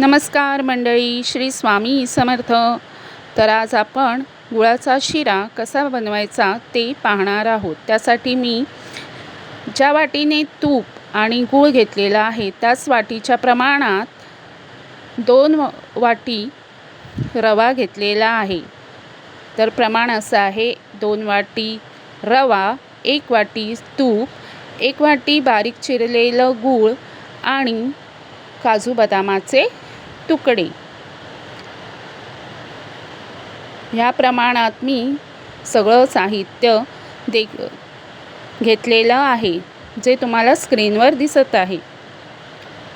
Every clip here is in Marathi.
नमस्कार मंडळी, श्री स्वामी समर्थ. तर आज आपण गुळाचा शिरा कसा बनवायचा ते पाहणार आहोत. त्यासाठी मी ज्या वाटीने तूप आणि गूळ घेतलेला आहे त्याच वाटीच्या प्रमाणात 2 वाटी रवा घेतलेला आहे. तर प्रमाण असं आहे: 2 वाटी रवा, 1 वाटी तूप, 1 वाटी बारीक चिरलेलं गूळ आणि काजू बदामाचे तुकडे. ह्या प्रमाणात मी सगळं साहित्य घेतलेलं आहे, जे तुम्हाला स्क्रीनवर दिसत आहे.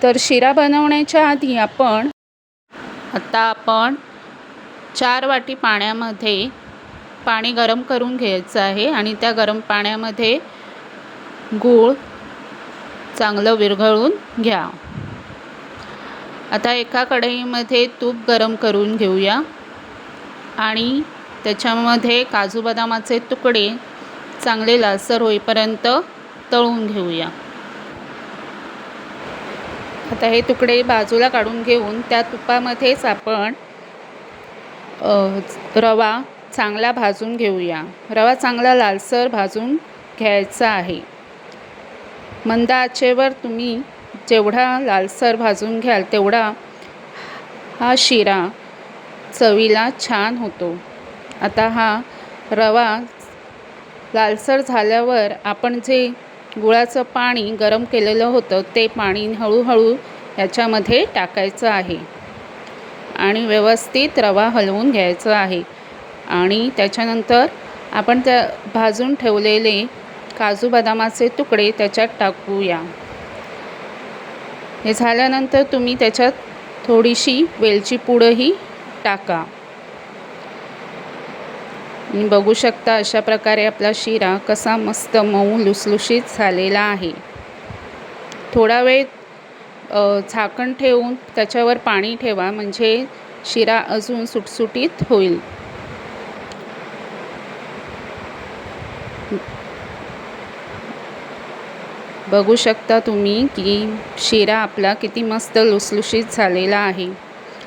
तर शिरा बनवण्याच्या आधी आपण 4 वाटी पाण्यामध्ये पाणी गरम करून घ्यायचं आहे आणि त्या गरम पाण्यामध्ये गूळ चांगलं विरघळून घ्या. आता एका कढईमध्ये तूप गरम करून घेऊया आणि त्याच्यामध्ये काजू बदामाचे तुकडे चांगले लालसर होईपर्यंत तळून घेऊया. आता हे तुकडे बाजूला काढून घेऊन त्या तुपामध्येच आपण रवा चांगला भाजून घेऊया. रवा चांगला लालसर भाजून घ्यायचा आहे. मंद आचेवर तुम्ही जेवढा लालसर भाजून घ्याल तेवढा हा शिरा चवीला छान होतो. आता हा रवा लालसर झाल्यावर आपण जे गुळाचं पाणी गरम केलेलं होतं ते पाणी हळूहळू याच्यामध्ये टाकायचं आहे आणि व्यवस्थित रवा हलवून घ्यायचं आहे. आणि त्याच्यानंतर आपण त्या भाजून ठेवलेले काजू बदामाचे तुकडे त्याच्यात टाकूया. हे झाल्यानंतर तुम्ही त्याच्यात थोडीशी वेलची पूडही टाका. बघू शकता अशा प्रकारे आपला शिरा कसा मस्त मऊ लुसलुशीत झालेला आहे. थोडा वेळ झाकण ठेवून त्याच्यावर पाणी ठेवा, म्हणजे शिरा अजून सुटसुटीत होईल. बघू शकता तुम्ही की शिरा आपला किती मस्त लुसलुशीत झालेला आहे.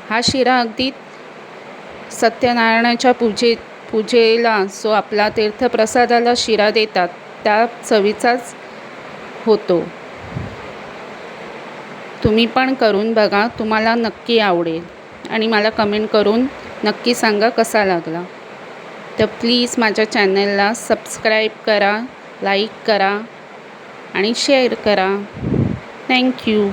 हा शिरा अगदी सत्यनारायणाच्या पूजेला जो आपला तीर्थप्रसादाला शिरा देतात त्या चवीचाच होतो. तुम्ही पण करून बघा, तुम्हाला नक्की आवडेल आणि मला कमेंट करून नक्की सांगा कसा लागला. तर प्लीज माझ्या चॅनलला सबस्क्राईब करा, लाईक करा आणि शेअर करा. थँक्यू.